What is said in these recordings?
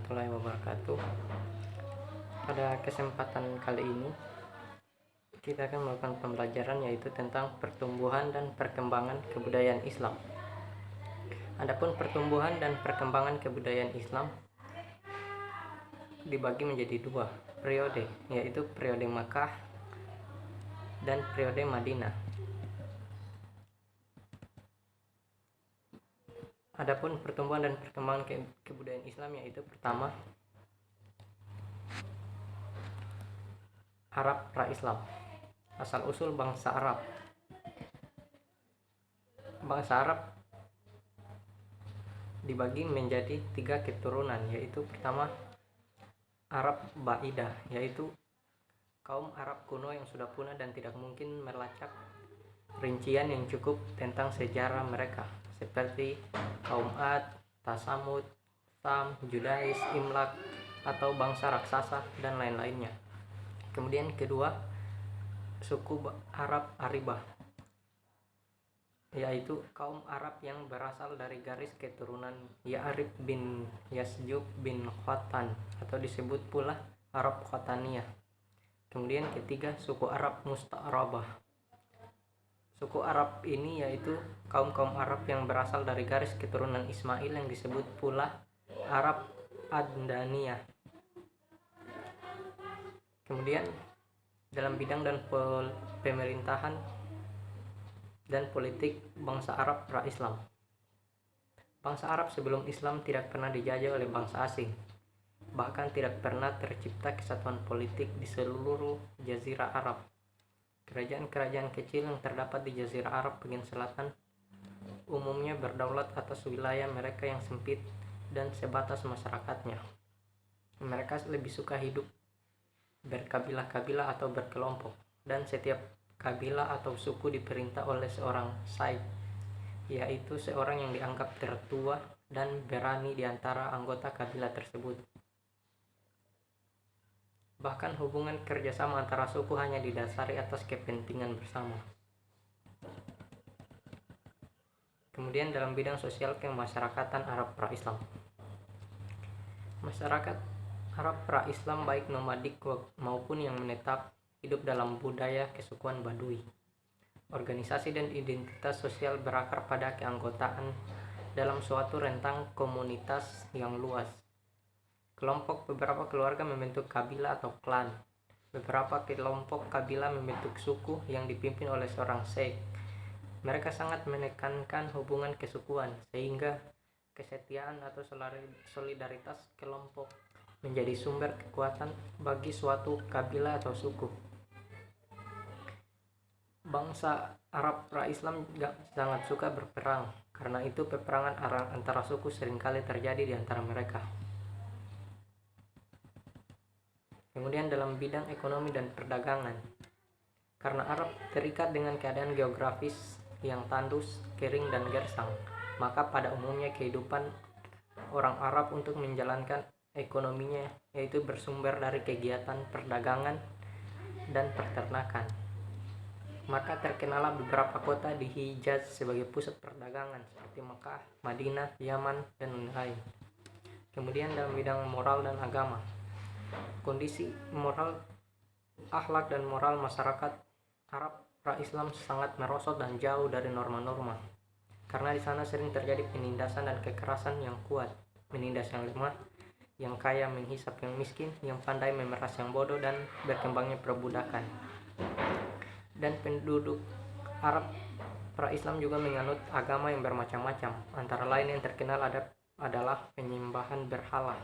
warahmatullahi wabarakatuh. Pada kesempatan kali ini kita akan melakukan pembelajaran yaitu tentang pertumbuhan dan perkembangan kebudayaan Islam. Adapun pertumbuhan dan perkembangan kebudayaan Islam dibagi menjadi dua periode, yaitu periode Makkah dan periode Madinah. Adapun pertumbuhan dan perkembangan kebudayaan Islam yaitu pertama, Arab pra-Islam. Asal usul bangsa Arab. Bangsa Arab dibagi menjadi 3 keturunan, yaitu pertama Arab Ba'idah, yaitu kaum Arab kuno yang sudah punah dan tidak mungkin melacak rincian yang cukup tentang sejarah mereka, seperti kaum Ad, Tasamud, Sam, Judais, Imlak, atau bangsa raksasa dan lain-lainnya. Kemudian kedua, suku Arab Aribah, yaitu kaum Arab yang berasal dari garis keturunan Ya'rib bin Yasjub bin Khotan, atau disebut pula Arab Khotaniyah. Kemudian ketiga, suku Arab Musta'rabah. Suku Arab ini yaitu kaum-kaum Arab yang berasal dari garis keturunan Ismail yang disebut pula Arab Adnaniyah. Kemudian dalam bidang dan pemerintahan dan politik bangsa Arab pra-Islam. Bangsa Arab sebelum Islam tidak pernah dijajah oleh bangsa asing. Bahkan tidak pernah tercipta kesatuan politik di seluruh Jazirah Arab. Kerajaan-kerajaan kecil yang terdapat di Jazirah Arab bagian selatan umumnya berdaulat atas wilayah mereka yang sempit dan sebatas masyarakatnya. Mereka lebih suka hidup berkabilah-kabilah atau berkelompok, dan setiap kabilah atau suku diperintah oleh seorang said, yaitu seorang yang dianggap tertua dan berani di antara anggota kabilah tersebut. Bahkan hubungan kerjasama antara suku hanya didasari atas kepentingan bersama. Kemudian dalam bidang sosial kemasyarakatan Arab pra-Islam. Masyarakat Arab pra-Islam baik nomadik maupun yang menetap hidup dalam budaya kesukuan Badui. Organisasi dan identitas sosial berakar pada keanggotaan dalam suatu rentang komunitas yang luas. Beberapa keluarga membentuk kabilah atau klan. Beberapa kelompok kabilah membentuk suku yang dipimpin oleh seorang sheikh. Mereka sangat menekankan hubungan kesukuan, sehingga kesetiaan atau solidaritas kelompok menjadi sumber kekuatan bagi suatu kabilah atau suku. Bangsa Arab pra-Islam sangat suka berperang, karena itu peperangan antara suku seringkali terjadi di antara mereka. Kemudian dalam bidang ekonomi dan perdagangan, karena Arab terikat dengan keadaan geografis yang tandus, kering, dan gersang, maka pada umumnya kehidupan orang Arab untuk menjalankan ekonominya yaitu bersumber dari kegiatan perdagangan dan peternakan. Maka terkenalah beberapa kota di Hijaz sebagai pusat perdagangan seperti Makkah, Madinah, Yaman, dan lain-lain. Kemudian dalam bidang moral dan agama, kondisi moral, akhlak dan moral masyarakat Arab pra-Islam sangat merosot dan jauh dari norma-norma. Karena di sana sering terjadi penindasan dan kekerasan yang kuat, menindas yang lemah, yang kaya menghisap yang miskin, yang pandai memeras yang bodoh, dan berkembangnya perbudakan. Dan penduduk Arab pra-Islam juga menganut agama yang bermacam-macam, antara lain yang terkenal adalah penyembahan berhala.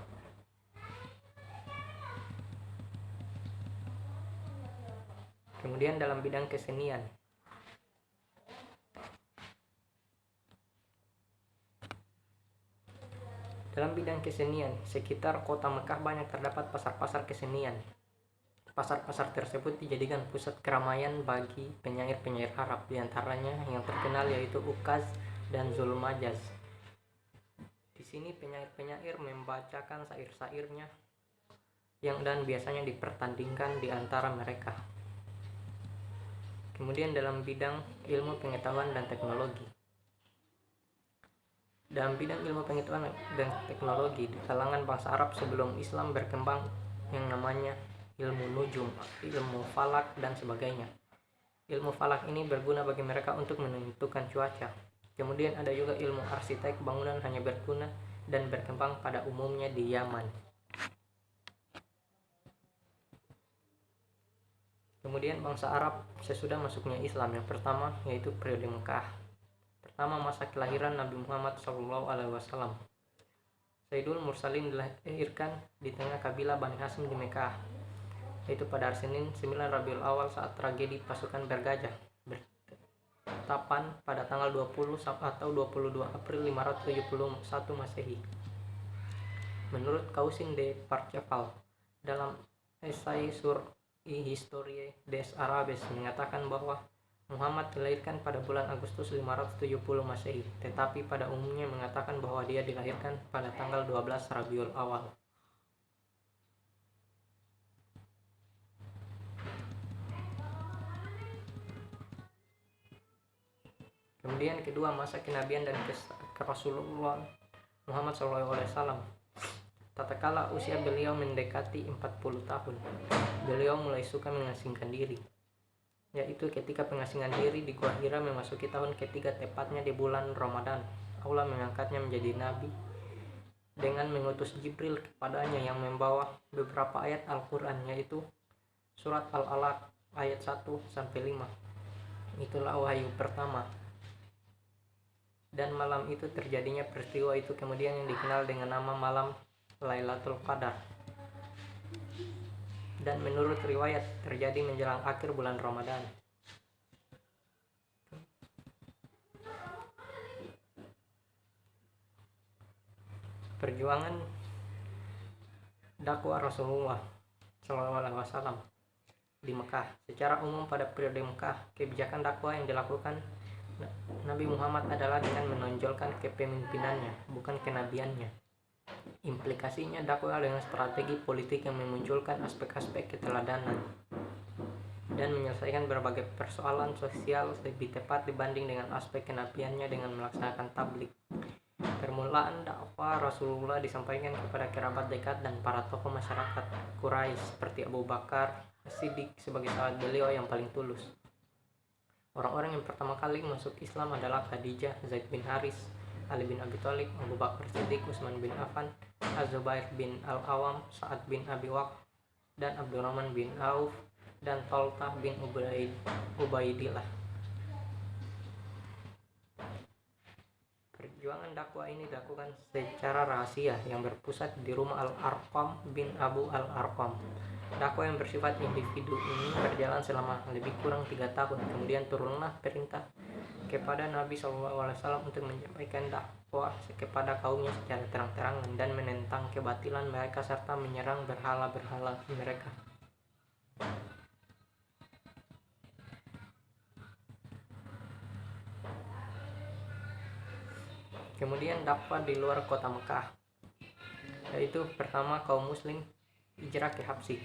Kemudian dalam bidang kesenian, sekitar kota Mekah banyak terdapat pasar-pasar kesenian. Pasar-pasar tersebut dijadikan pusat keramaian bagi penyair-penyair Arab, diantaranya yang terkenal yaitu Ukaz dan Zulmajaz. Di sini penyair-penyair membacakan syair-syairnya dan biasanya dipertandingkan di antara mereka. Kemudian dalam bidang ilmu pengetahuan dan teknologi, Dalam bidang ilmu pengetahuan dan teknologi di kalangan bangsa Arab sebelum Islam berkembang yang namanya ilmu nujum, ilmu falak, dan sebagainya. Ilmu falak ini berguna bagi mereka untuk menentukan cuaca. Kemudian ada juga ilmu arsitek bangunan hanya berguna dan berkembang pada umumnya di Yaman. Kemudian bangsa Arab sesudah masuknya Islam yang pertama yaitu periode Mekah. Pertama, masa kelahiran Nabi Muhammad SAW. Sayyidul Mursalin dilahirkan di tengah kabilah Bani Hashim di Mekah, yaitu pada hari Senin 9 Rabiul Awal saat tragedi pasukan bergajah bertapan pada tanggal 20 atau 22 April 571 Masehi. Menurut Kausin de Parcheval dalam esai sur Historie des Arabes mengatakan bahwa Muhammad dilahirkan pada bulan Agustus 570 Masehi, tetapi pada umumnya mengatakan bahwa dia dilahirkan pada tanggal 12 Rabiul Awal. Kemudian kedua, masa kenabian dan kerasulan Muhammad SAW. Tatkala usia beliau mendekati 40 tahun, beliau mulai suka mengasingkan diri, yaitu ketika pengasingan diri di Gua Hira memasuki tahun ketiga tepatnya di bulan Ramadan. Allah mengangkatnya menjadi nabi dengan mengutus Jibril kepadanya yang membawa beberapa ayat Al-Quran, yaitu surat Al-Alaq ayat 1-5. Itulah wahyu pertama. Dan malam itu terjadinya peristiwa itu kemudian yang dikenal dengan nama malam Lailatul Qadar. Dan menurut riwayat terjadi menjelang akhir bulan Ramadan. Perjuangan dakwah Rasulullah SAW di Mekah. Secara umum pada periode Mekah, kebijakan dakwah yang dilakukan Nabi Muhammad adalah dengan menonjolkan kepemimpinannya, bukan kenabiannya. Implikasinya dakwah dengan strategi politik yang memunculkan aspek-aspek keteladanan dan menyelesaikan berbagai persoalan sosial lebih tepat dibanding dengan aspek kenabiannya dengan melaksanakan tabligh. Permulaan dakwah Rasulullah disampaikan kepada kerabat dekat dan para tokoh masyarakat Quraisy seperti Abu Bakar As-Siddiq sebagai sahabat beliau yang paling tulus. Orang-orang yang pertama kali masuk Islam adalah Khadijah, Zaid bin Haris, Ali bin Abi Thalib, Abu Bakar Siddiq, Utsman bin Affan, Az-Zubair bin Al-Awam, Sa'ad bin Abi Waqqas, dan Abdurrahman bin Auf, dan Talqah bin Ubaidillah. Perjuangan dakwah ini dilakukan secara rahasia yang berpusat di rumah Al-Arqam bin Abu Al-Arqam. Dakwah yang bersifat individu ini berjalan selama lebih kurang 3 tahun. Kemudian turunlah perintah kepada Nabi SAW untuk menyampaikan dakwah kepada kaumnya secara terang-terangan dan menentang kebatilan mereka serta menyerang berhala-berhala mereka. Kemudian dakwah di luar kota Mekah, yaitu pertama kaum muslim hijrah ke Habsyi.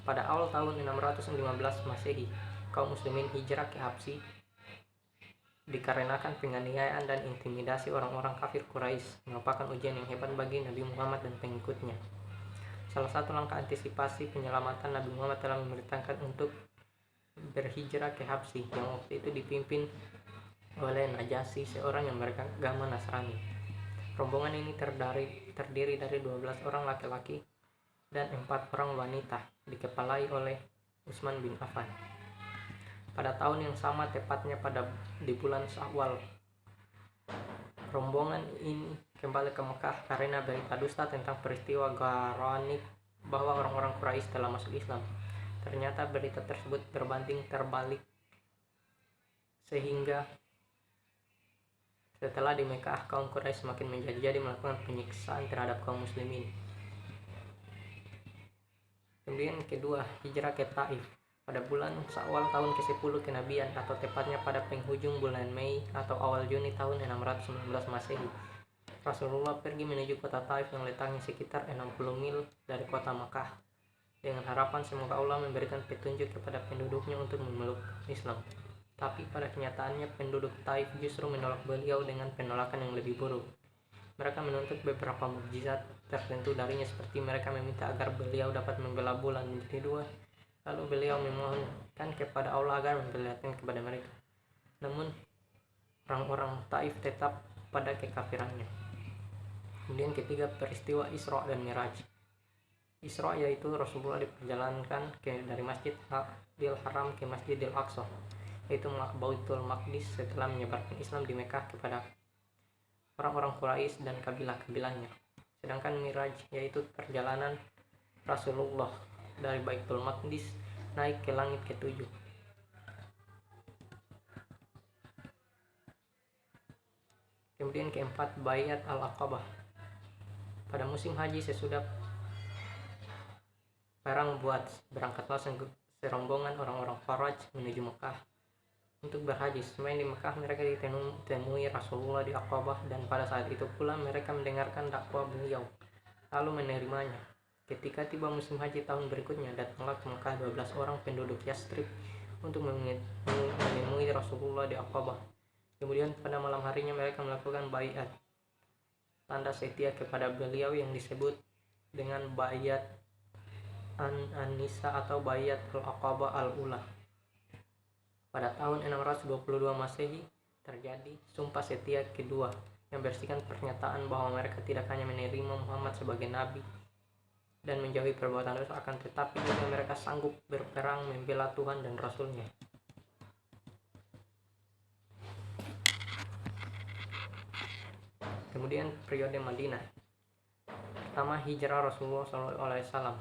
Pada awal tahun 615 Masehi, kaum muslimin hijrah ke Habsyi dikarenakan penganiayaan dan intimidasi orang-orang kafir Quraisy merupakan ujian yang hebat bagi Nabi Muhammad dan pengikutnya. Salah satu langkah antisipasi penyelamatan Nabi Muhammad telah memerintahkan untuk berhijrah ke Habsyi yang waktu itu dipimpin oleh Najasyi, seorang yang beragama Nasrani. Rombongan ini terdiri dari 12 orang laki-laki dan 4 orang wanita, dikepalai oleh Utsman bin Affan. Pada tahun yang sama, tepatnya di bulan Syawal, rombongan ini kembali ke Mekah karena berita dusta tentang peristiwa Gharanib bahwa orang-orang Quraisy telah masuk Islam. Ternyata berita tersebut berbanding terbalik, sehingga setelah di Mekah, kaum Quraisy semakin menjadi-jadi melakukan penyiksaan terhadap kaum muslimin. Kemudian kedua, hijrah ke Taif. Pada bulan Syawal tahun ke-10 kenabian atau tepatnya pada penghujung bulan Mei atau awal Juni tahun 619 Masehi, Rasulullah pergi menuju kota Taif yang letaknya sekitar 60 mil dari kota Makkah dengan harapan semoga Allah memberikan petunjuk kepada penduduknya untuk memeluk Islam. Tapi pada kenyataannya penduduk Taif justru menolak beliau dengan penolakan yang lebih buruk. Mereka menuntut beberapa mukjizat tertentu darinya, seperti mereka meminta agar beliau dapat membelah bulan menjadi dua. Lalu beliau memohonkan kepada Allah agar memperlihatkan kepada mereka. Namun orang-orang Taif tetap pada kekafirannya. Kemudian ketiga, peristiwa Isra dan Miraj. Isra yaitu Rasulullah diperjalankan dari Masjidil Haram ke Masjidil Aqsa, yaitu Baitul Maqdis, setelah menyebarkan Islam di Mekah kepada orang-orang Quraisy dan kabilah-kabilahnya. Sedangkan Miraj yaitu perjalanan Rasulullah dari Baitul Maqdis naik ke langit ketujuh. Kemudian keempat, Baiat al-Aqabah. Pada musim haji sesudah perang Buat, berangkatlah serombongan orang-orang Kharaj menuju Mekah untuk berhaji. Semain di Mekah, mereka ditemui Rasulullah di Aqabah, dan pada saat itu pula mereka mendengarkan dakwah beliau lalu menerimanya. Ketika tiba musim haji tahun berikutnya, datanglah ke Mekah 12 orang penduduk Yastrib untuk menemui Rasulullah di Aqabah. Kemudian pada malam harinya mereka melakukan baiat, tanda setia kepada beliau yang disebut dengan baiat An-Nisa atau baiat al-Aqabah al-Ula. Pada tahun 622 Masehi terjadi sumpah setia kedua yang bersihkan pernyataan bahwa mereka tidak hanya menerima Muhammad sebagai nabi dan menjauhi perbuatan dosa, akan tetapi juga mereka sanggup berperang membela Tuhan dan Rasulnya. Kemudian periode Madinah. Pertama, hijrah Rasulullah SAW.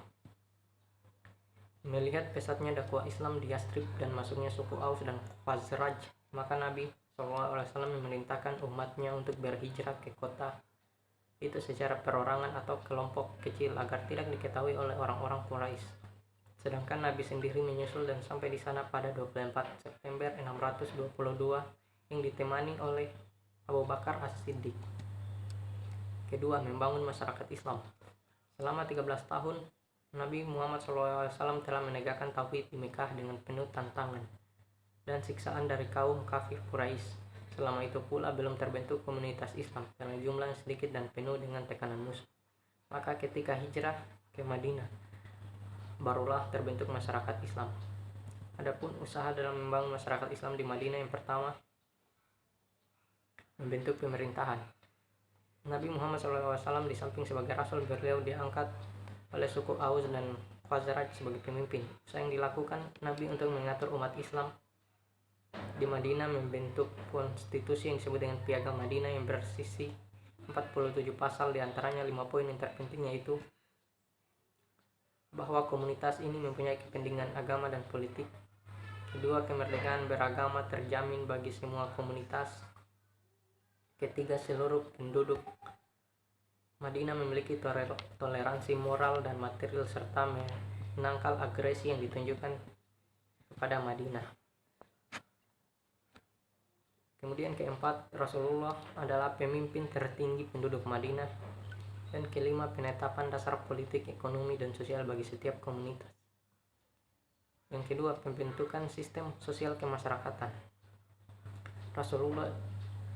Melihat pesatnya dakwah Islam di Yastrib dan masuknya suku Aus dan Khazraj, maka Nabi SAW memerintahkan umatnya untuk berhijrah ke kota itu secara perorangan atau kelompok kecil agar tidak diketahui oleh orang-orang Quraisy. Sedangkan Nabi sendiri menyusul dan sampai di sana pada 24 September 622 yang ditemani oleh Abu Bakar As-Siddiq. Kedua, membangun masyarakat Islam. Selama 13 tahun, Nabi Muhammad SAW telah menegakkan tauhid di Mekah dengan penuh tantangan dan siksaan dari kaum kafir Quraisy. Selama itu pula belum terbentuk komunitas Islam karena jumlahnya sedikit dan penuh dengan tekanan musuh. Maka ketika hijrah ke Madinah, barulah terbentuk masyarakat Islam. Adapun usaha dalam membangun masyarakat Islam di Madinah, yang pertama, membentuk pemerintahan. Nabi Muhammad SAW di samping sebagai Rasul, beliau diangkat oleh suku Aus dan Khazraj sebagai pemimpin. Usaha yang dilakukan Nabi untuk mengatur umat Islam di Madinah membentuk konstitusi yang disebut dengan Piagam Madinah yang bersisi 47 pasal, diantaranya 5 poin yang terpenting, yaitu bahwa komunitas ini mempunyai kepentingan agama dan politik. Kedua, kemerdekaan beragama terjamin bagi semua komunitas. Ketiga, seluruh penduduk Madinah memiliki toleransi moral dan material serta menangkal agresi yang ditunjukkan kepada Madinah. Kemudian keempat, Rasulullah adalah pemimpin tertinggi penduduk Madinah. Dan kelima, penetapan dasar politik, ekonomi, dan sosial bagi setiap komunitas. Yang kedua, pembentukan sistem sosial kemasyarakatan. Rasulullah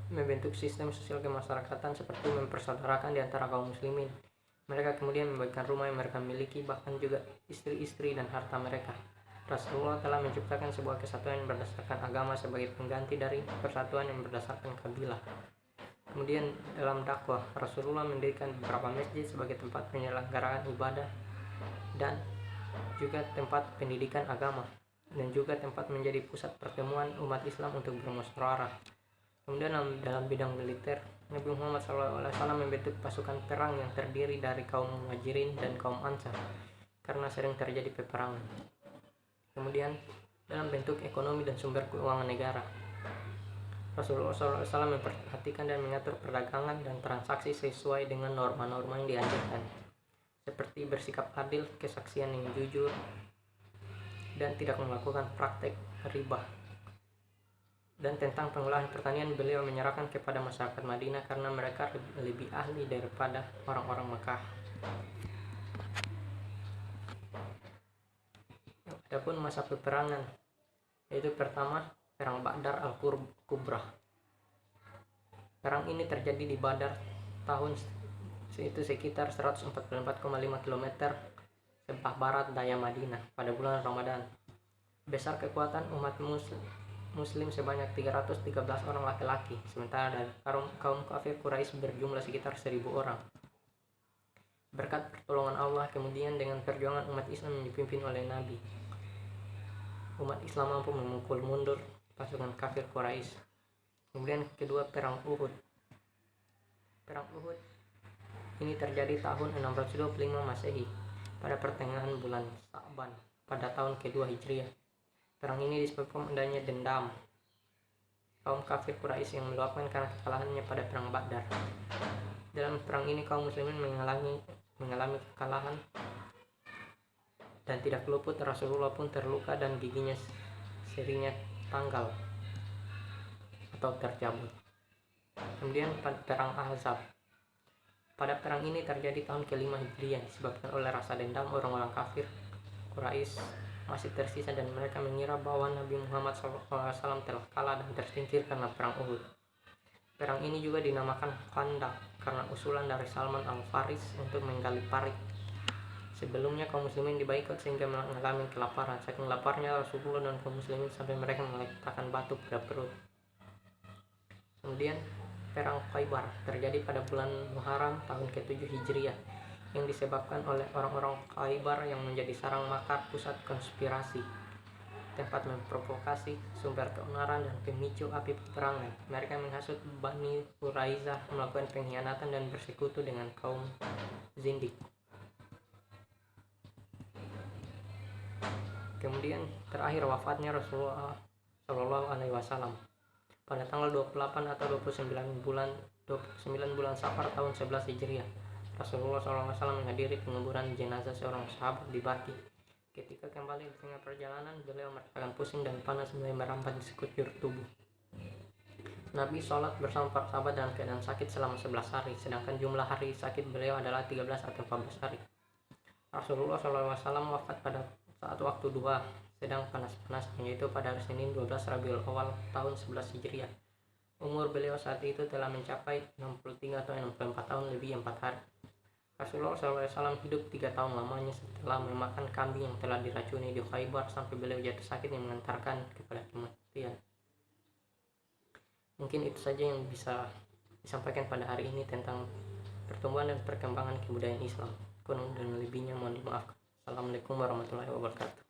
membentuk sistem sosial kemasyarakatan seperti mempersaudarakan di antara kaum muslimin. Mereka kemudian membagikan rumah yang mereka miliki, bahkan juga istri-istri dan harta mereka. Rasulullah telah menciptakan sebuah kesatuan yang berdasarkan agama sebagai pengganti dari persatuan yang berdasarkan kabilah. Kemudian dalam dakwah, Rasulullah mendirikan beberapa masjid sebagai tempat penyelenggaraan ibadah dan juga tempat pendidikan agama, dan juga tempat menjadi pusat pertemuan umat Islam untuk bermusyawarah. Kemudian dalam bidang militer, Nabi Muhammad SAW membentuk pasukan perang yang terdiri dari kaum Muhajirin dan kaum Ansar karena sering terjadi peperangan. Kemudian dalam bentuk ekonomi dan sumber keuangan negara, Rasulullah SAW memperhatikan dan mengatur perdagangan dan transaksi sesuai dengan norma-norma yang dianjurkan, seperti bersikap adil, kesaksian yang jujur, dan tidak melakukan praktek riba. Dan tentang pengolahan pertanian, beliau menyerahkan kepada masyarakat Madinah karena mereka lebih ahli daripada orang-orang Mekah. Adapun masa peperangan, yaitu pertama, Perang Badar al-Kubra. Perang ini terjadi di Badar tahun itu sekitar 144,5 km sebelah barat daya Madinah pada bulan Ramadan. Besar kekuatan umat muslim sebanyak 313 orang laki-laki, sementara dari kaum kafir Quraisy berjumlah sekitar 1.000 orang. Berkat pertolongan Allah, kemudian dengan perjuangan umat Islam yang dipimpin oleh Nabi, umat Islam mampu memukul mundur pasukan kafir Quraisy. Kemudian kedua, perang Uhud. Perang Uhud ini terjadi tahun 625 Masehi pada pertengahan bulan Sa'ban pada tahun kedua Hijriah. Perang ini disebabkan adanya dendam kaum kafir Quraisy yang meluapkan karena kekalahannya pada perang Badar. Dalam perang ini kaum muslimin mengalami kekalahan dan tidak luput Rasulullah pun terluka dan giginya serinya tanggal atau tercabut. Kemudian pada perang Ahzab. Pada perang ini terjadi tahun ke-5 Hijriah disebabkan oleh rasa dendam orang-orang kafir Quraisy masih tersisa dan mereka mengira bahwa Nabi Muhammad SAW telah kalah dan tersingkir karena perang Uhud. Perang ini juga dinamakan Khandaq karena usulan dari Salman Al-Faris untuk menggali parit. Sebelumnya kaum muslimin diboikot sehingga mengalami kelaparan. Saking laparnya Rasulullah dan kaum muslimin sampai mereka meletakkan batu pada perut. Kemudian perang Khaybar terjadi pada bulan Muharram tahun ke-7 Hijriah yang disebabkan oleh orang-orang Khaybar yang menjadi sarang makar pusat konspirasi, tempat memprovokasi, sumber keonaran dan pemicu api peperangan. Mereka menghasut Bani Quraisyah melakukan pengkhianatan dan bersekutu dengan kaum Zindik. Kemudian terakhir wafatnya Rasulullah SAW pada tanggal 28 atau 29 bulan Safar tahun 11 Hijriah. Rasulullah SAW menghadiri penguburan jenazah seorang sahabat di Baqi. Ketika kembali di tengah perjalanan, beliau merasakan pusing dan panas mulai merambat di sekujur tubuh. Nabi sholat bersama para sahabat dalam keadaan sakit selama 11 hari, sedangkan jumlah hari sakit beliau adalah 13 atau 14 hari. Rasulullah SAW wafat pada saat waktu duha sedang panas-panasnya, yaitu pada hari Senin 12 Rabiul Awal tahun 11 Hijriah. Umur beliau saat itu telah mencapai 63 atau 64 tahun lebih 4 hari. Rasulullah SAW hidup 3 tahun lamanya setelah memakan kambing yang telah diracuni di Khaybar sampai beliau jatuh sakit yang mengantarkan kepada kematian. Mungkin itu saja yang bisa disampaikan pada hari ini tentang pertumbuhan dan perkembangan kebudayaan Islam. Kurang dan lebihnya mohon dimaafkan. Assalamualaikum warahmatullahi wabarakatuh.